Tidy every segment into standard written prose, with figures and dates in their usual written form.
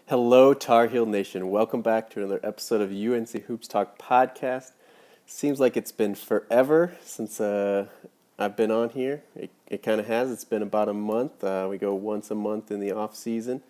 Hello, Tar Heel Nation. Welcome back to another episode of UNC Hoops Podcast. Seems like it's been forever since I've been on here. It kind of has. It's been about a month. We go once a month in the off season.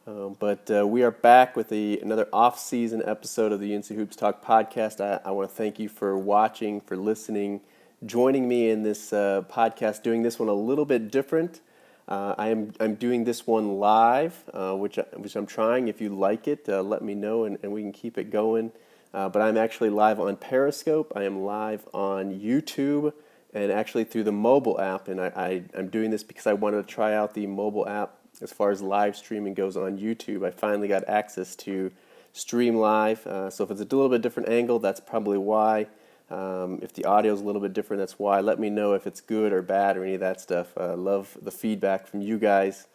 But we are back with another off-season episode of the UNC Hoops Podcast. I want to thank you for watching, for listening, joining me in this podcast, doing this one a little bit different. I'm doing this one live, which I'm trying. If you like it, let me know, and we can keep it going. But I'm actually live on Periscope. I am live on YouTube, and actually through the mobile app. And I'm doing this because I wanted to try out the mobile app as far as live streaming goes on YouTube. I finally got access to stream live. So if it's a little bit different angle, that's probably why. If the audio is a little bit different, that's why. Let me know if it's good or bad or any of that stuff. I love the feedback from you guys.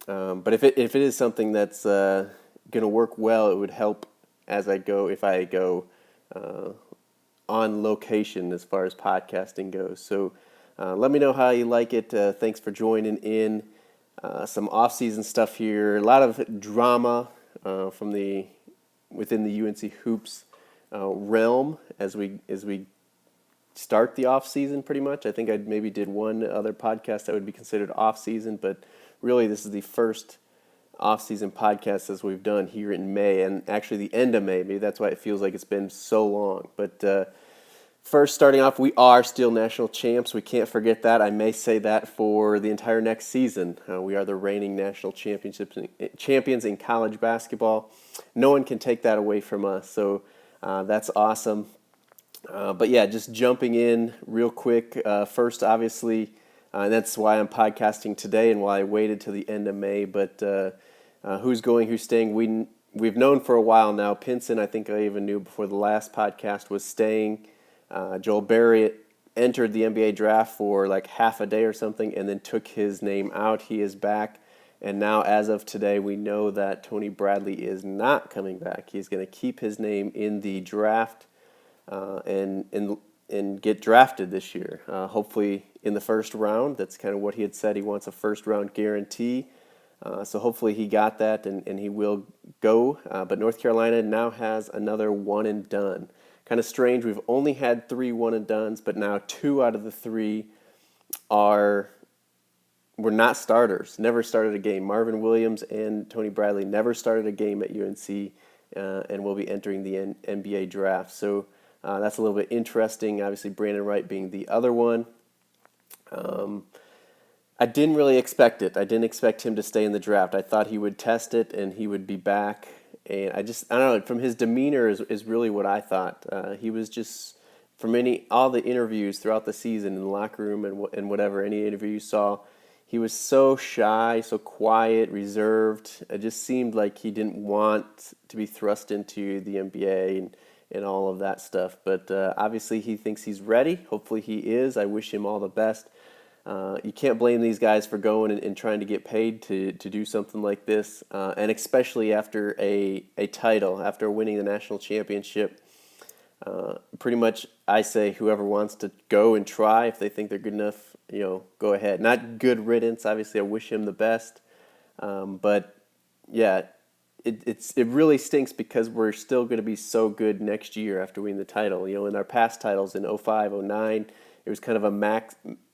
But if it is something that's going to work well, it would help if I go on location as far as podcasting goes. So let me know how you like it. Thanks for joining in. Some off-season stuff here. A lot of drama within the UNC Hoops realm as we start the off season. Pretty much, I think I maybe did one other podcast that would be considered off season, but really this is the first off season podcast as we've done here in May, and actually the end of May. Maybe that's why it feels like it's been so long. But first, starting off, we are still national champs. We can't forget that. I may say that for the entire next season. We are the reigning national champions in college basketball. No one can take that away from us. So that's awesome. But yeah, just jumping in real quick. First, obviously, that's why I'm podcasting today and why I waited till the end of May. But who's going, who's staying? We've known for a while now. Pinson, I think I even knew before the last podcast, was staying. Joel Barry entered the NBA draft for like half a day or something and then took his name out. He is back. And now, as of today, we know that Tony Bradley is not coming back. He's going to keep his name in the draft and get drafted this year. Hopefully in the first round. That's kind of what he had said. He wants a first-round guarantee. So hopefully he got that and he will go. But North Carolina now has another one-and-done. Kind of strange. We've only had 3 one-and-dones, but now 2 out of the 3 were not starters. Never started a game. Marvin Williams and Tony Bradley never started a game at UNC and will be entering the NBA draft. So that's a little bit interesting. Obviously, Brandon Wright being the other one. I didn't really expect it. I didn't expect him to stay in the draft. I thought he would test it and he would be back. And I don't know, from his demeanor is really what I thought. He was just, from all the interviews throughout the season in the locker room and whatever, any interview you saw, he was so shy, so quiet, reserved. It just seemed like he didn't want to be thrust into the NBA and all of that stuff. But obviously he thinks he's ready. Hopefully he is. I wish him all the best. You can't blame these guys for going and trying to get paid to do something like this, and especially after a title, after winning the national championship. Pretty much, I say whoever wants to go and try, if they think they're good enough, go ahead. Not good riddance. Obviously, I wish him the best, but yeah, it really stinks because we're still going to be so good next year after winning the title. In our past titles in 05, 09, it was kind of a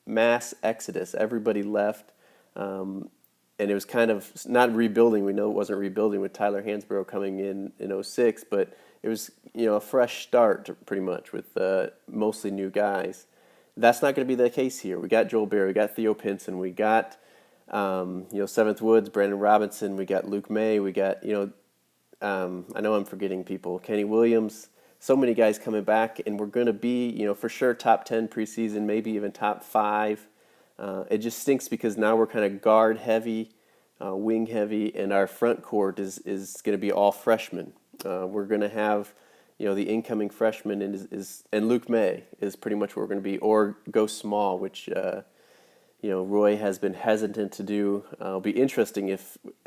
mass exodus. Everybody left, and it was kind of not rebuilding. We know it wasn't rebuilding with Tyler Hansbrough coming in 06, but it was a fresh start pretty much with mostly new guys. That's not going to be the case here. We got Joel Barry, we got Theo Pinson, we got Seventh Woods, Brandon Robinson, we got Luke May, we got I know I'm forgetting people, Kenny Williams. So many guys coming back, and we're going to be, for sure, top 10 preseason, maybe even top 5. It just stinks because now we're kind of guard heavy, wing heavy, and our front court is going to be all freshmen. We're going to have, the incoming freshman and Luke May is pretty much what we're going to be, or go small, which Roy has been hesitant to do. It'll be interesting I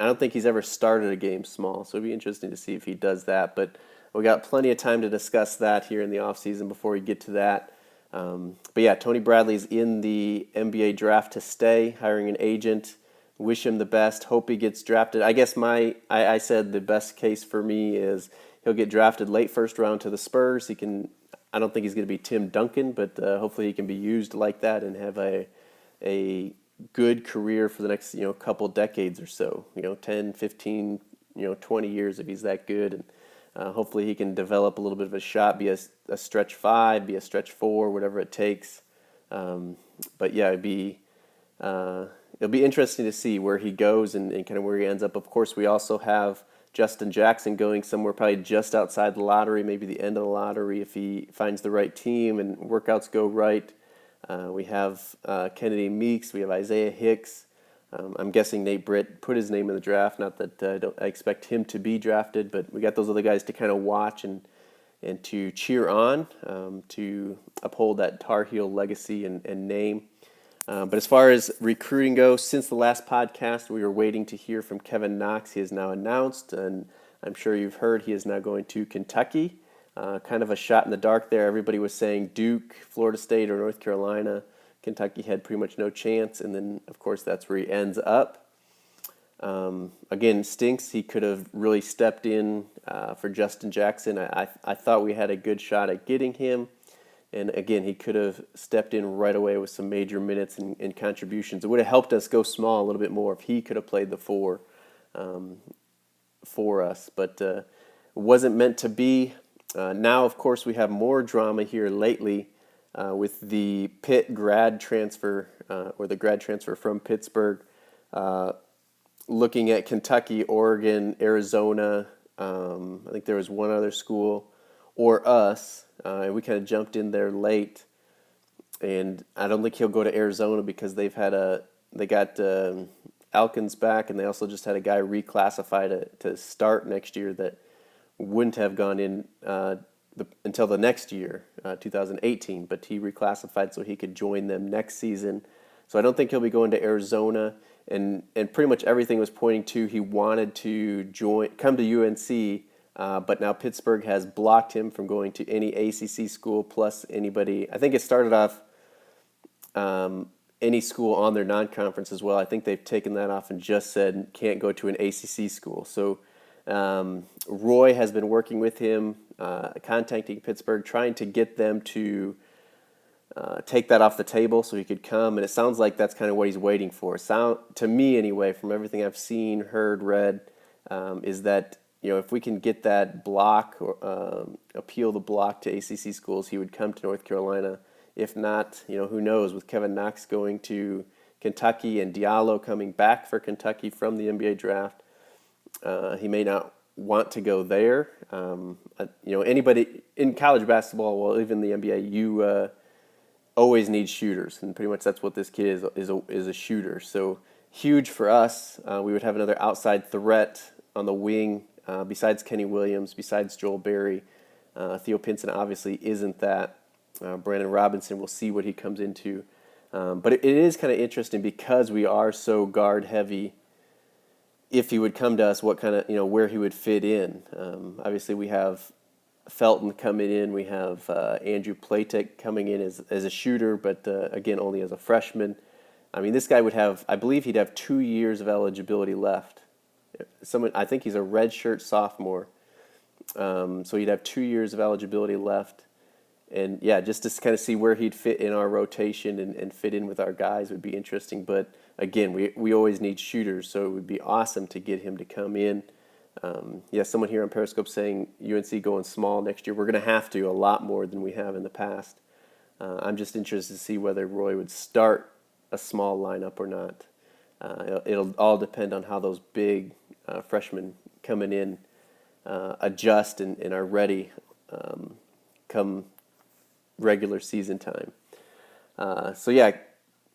don't think he's ever started a game small, so it'll be interesting to see if he does that, but we got plenty of time to discuss that here in the offseason before we get to that. But yeah, Tony Bradley's in the NBA draft to stay, hiring an agent. wish him the best. Hope he gets drafted. I guess I said the best case for me is he'll get drafted late first round to the Spurs. He can. I don't think he's going to be Tim Duncan, but hopefully he can be used like that and have a good career for the next couple decades or so. 10, 15, 20 years if he's that good, and hopefully he can develop a little bit of a shot, be a stretch 5, be a stretch 4, whatever it takes. But yeah, it'll be interesting to see where he goes and kind of where he ends up. Of course, we also have Justin Jackson going somewhere probably just outside the lottery, maybe the end of the lottery if he finds the right team and workouts go right. We have Kennedy Meeks. We have Isaiah Hicks. I'm guessing Nate Britt put his name in the draft. Not that I expect him to be drafted, but we got those other guys to kind of watch and to cheer on, to uphold that Tar Heel legacy and name. But as far as recruiting goes, since the last podcast, we were waiting to hear from Kevin Knox. He has now announced, and I'm sure you've heard, he is now going to Kentucky. Kind of a shot in the dark there. Everybody was saying Duke, Florida State, or North Carolina. Kentucky had pretty much no chance, and then, of course, that's where he ends up. Again, stinks. He could have really stepped in for Justin Jackson. I thought we had a good shot at getting him. And again, he could have stepped in right away with some major minutes and contributions. It would have helped us go small a little bit more if he could have played the 4 for us. But it wasn't meant to be. Now, of course, we have more drama here lately with the Pitt grad transfer, or the grad transfer from Pittsburgh, looking at Kentucky, Oregon, Arizona. I think there was one other school, or us. We kind of jumped in there late, and I don't think he'll go to Arizona because they got Alkins back, and they also just had a guy reclassify to start next year that wouldn't have gone in until the next year, 2018, but he reclassified so he could join them next season. So I don't think he'll be going to Arizona, and pretty much everything was pointing to he wanted to come to UNC. But now Pittsburgh has blocked him from going to any ACC school plus anybody. I think it started off any school on their non-conference as well. I think they've taken that off and just said can't go to an ACC school. So Roy has been working with him, contacting Pittsburgh, trying to get them to take that off the table so he could come. And it sounds like that's kind of what he's waiting for. To me anyway, from everything I've seen, heard, read, is that if we can get that block or appeal the block to ACC schools, he would come to North Carolina. If not, who knows? With Kevin Knox going to Kentucky and Diallo coming back for Kentucky from the NBA draft, he may not want to go there. Anybody in college basketball, well, even the NBA, you always need shooters, and pretty much that's what this kid is a shooter. So huge for us. We would have another outside threat on the wing. Besides Kenny Williams, besides Joel Berry. Theo Pinson obviously isn't that. Brandon Robinson, we'll see what he comes into. But it is kind of interesting because we are so guard heavy. If he would come to us, what kind of, where he would fit in. Obviously, we have Felton coming in. We have Andrew Platek coming in as a shooter, but again, only as a freshman. I mean, this guy I believe he'd have 2 years of eligibility left. I think he's a redshirt sophomore, so he'd have 2 years of eligibility left, and yeah, just to kind of see where he'd fit in our rotation and fit in with our guys would be interesting. But again, we always need shooters, so it would be awesome to get him to come in. Someone here on Periscope saying UNC going small next year. We're going to have to a lot more than we have in the past. I'm just interested to see whether Roy would start a small lineup or not. It'll all depend on how those big freshmen coming in adjust and are ready come regular season time.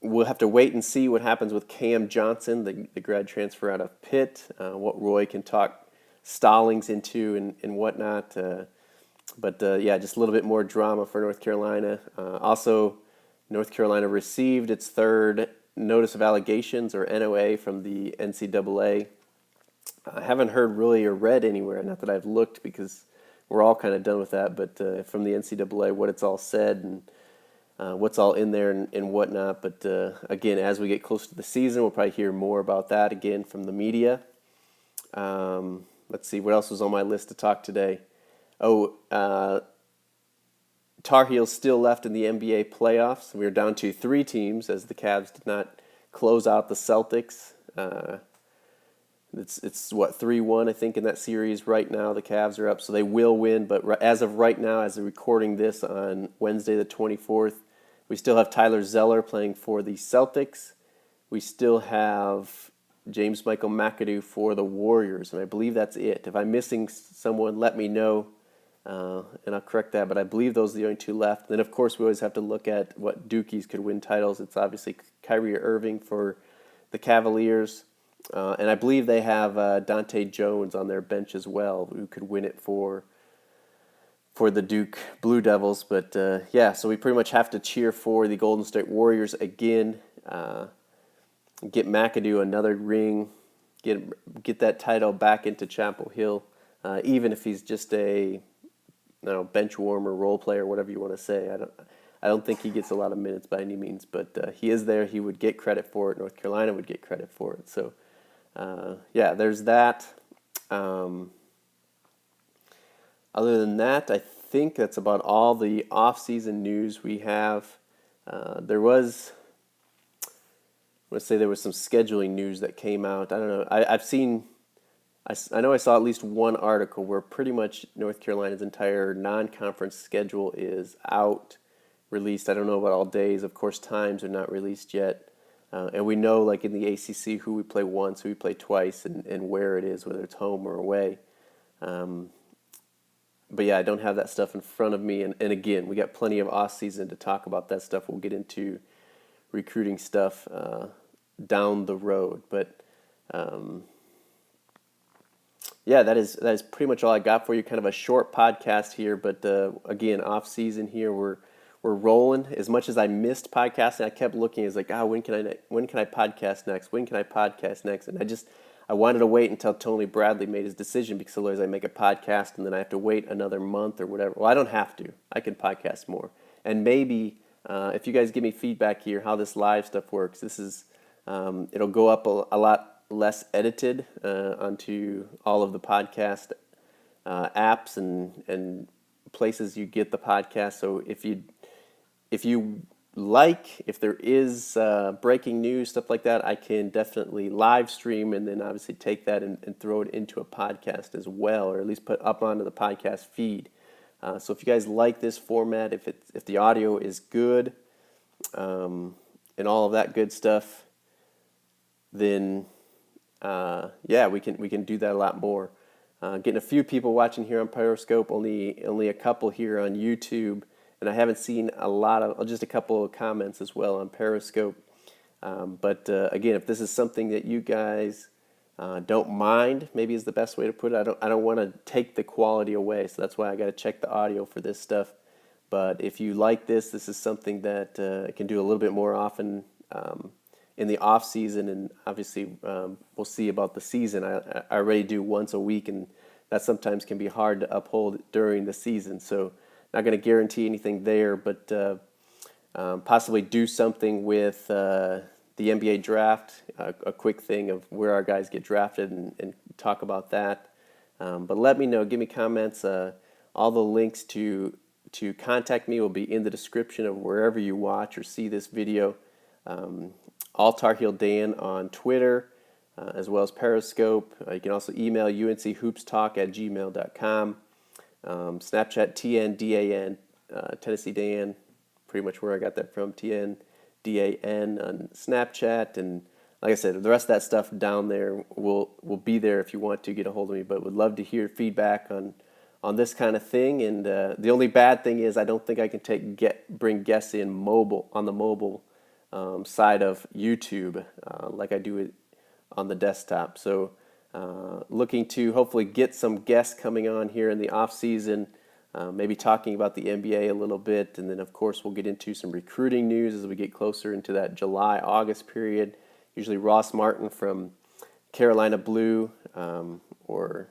We'll have to wait and see what happens with Cam Johnson, the grad transfer out of Pitt, what Roy can talk Stallings into and whatnot. Just a little bit more drama for North Carolina. Also, North Carolina received its third notice of allegations, or NOA, from the NCAA. I haven't heard really or read anywhere, not that I've looked because we're all kind of done with that, but from the NCAA, what it's all said. And what's all in there and whatnot. But again, as we get closer to the season, we'll probably hear more about that again from the media. Let's see, what else was on my list to talk today? Tar Heels still left in the NBA playoffs. We are down to 3 teams as the Cavs did not close out the Celtics. It's what, 3-1 I think in that series right now. The Cavs are up, so they will win. But as of right now, as of recording this on Wednesday the 24th, we still have Tyler Zeller playing for the Celtics. We still have James Michael McAdoo for the Warriors, and I believe that's it. If I'm missing someone, let me know. And I'll correct that, but I believe those are the only 2 left. Then, of course, we always have to look at what Dukies could win titles. It's obviously Kyrie Irving for the Cavaliers, and I believe they have Dante Jones on their bench as well, who could win it for the Duke Blue Devils. But, so we pretty much have to cheer for the Golden State Warriors again, get McAdoo another ring, get that title back into Chapel Hill, even if he's just a bench warmer, role player, whatever you want to say. I don't think he gets a lot of minutes by any means, but he is there. He would get credit for it. North Carolina would get credit for it. So, there's that. Other than that, I think that's about all the off-season news we have. There was some scheduling news that came out. I don't know. I know I saw at least one article where pretty much North Carolina's entire non-conference schedule is out, released. I don't know about all days. Of course, times are not released yet. And we know, like in the ACC, who we play once, who we play twice, and where it is, whether it's home or away. But yeah, I don't have that stuff in front of me. And again, we got plenty of off-season to talk about that stuff. We'll get into recruiting stuff down the road. But that is pretty much all I got for you. Kind of a short podcast here, but again, off season here, we're rolling. As much as I missed podcasting, I kept looking. It's like, when can I podcast next? When can I podcast next? And I wanted to wait until Tony Bradley made his decision, because otherwise I make a podcast and then I have to wait another month or whatever. Well, I don't have to. I can podcast more. And maybe if you guys give me feedback here how this live stuff works, this is it'll go up a lot less edited onto all of the podcast apps and places you get the podcast. So if there is breaking news, stuff like that, I can definitely live stream and then obviously take that and throw it into a podcast as well, or at least put up onto the podcast feed. So if you guys like this format, if the audio is good and all of that good stuff, then we can do that a lot more. Getting a few people watching here on Periscope, only a couple here on YouTube, and I haven't seen just a couple of comments as well on Periscope. But again, if this is something that you guys don't mind, maybe is the best way to put it. I don't want to take the quality away, so that's why I got to check the audio for this stuff. But if you like this is something that I can do a little bit more often in the off season, and obviously we'll see about the season. I already do once a week, and that sometimes can be hard to uphold during the season. So not going to guarantee anything there, but possibly do something with the NBA draft, a quick thing of where our guys get drafted and talk about that. But let me know, give me comments. All the links to contact me will be in the description of wherever you watch or see this video. All Tar Heel Dan on Twitter, as well as Periscope. You can also email unchoopstalk@gmail.com. Snapchat TNDAN, Tennessee Dan, pretty much where I got that from, TNDAN on Snapchat. And like I said, the rest of that stuff down there will be there if you want to get a hold of me. But would love to hear feedback on this kind of thing. And the only bad thing is I don't think I can bring guests in on the mobile side of YouTube like I do it on the desktop. So looking to hopefully get some guests coming on here in the off season, maybe talking about the NBA a little bit, and then of course we'll get into some recruiting news as we get closer into that July-August period. Usually Ross Martin from Carolina Blue or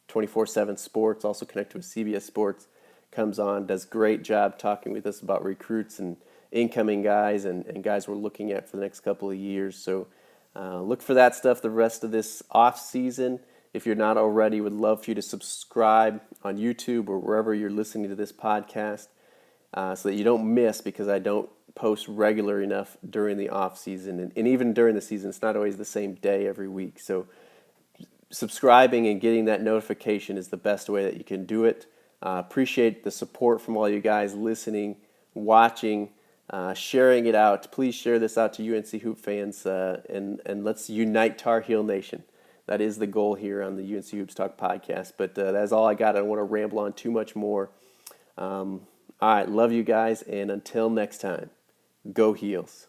24/7 Sports, also connected with CBS Sports, comes on, does great job talking with us about recruits and incoming guys and guys we're looking at for the next couple of years. So look for that stuff the rest of this off season. If you're not already, would love for you to subscribe on YouTube or wherever you're listening to this podcast so that you don't miss, because I don't post regular enough during the off season. And even during the season, it's not always the same day every week. So subscribing and getting that notification is the best way that you can do it. Appreciate the support from all you guys listening, watching, sharing it out. Please share this out to UNC Hoop fans, and let's unite Tar Heel Nation. That is the goal here on the UNC Hoops Talk podcast. But that's all I got. I don't want to ramble on too much more. All right, love you guys, and until next time, go Heels.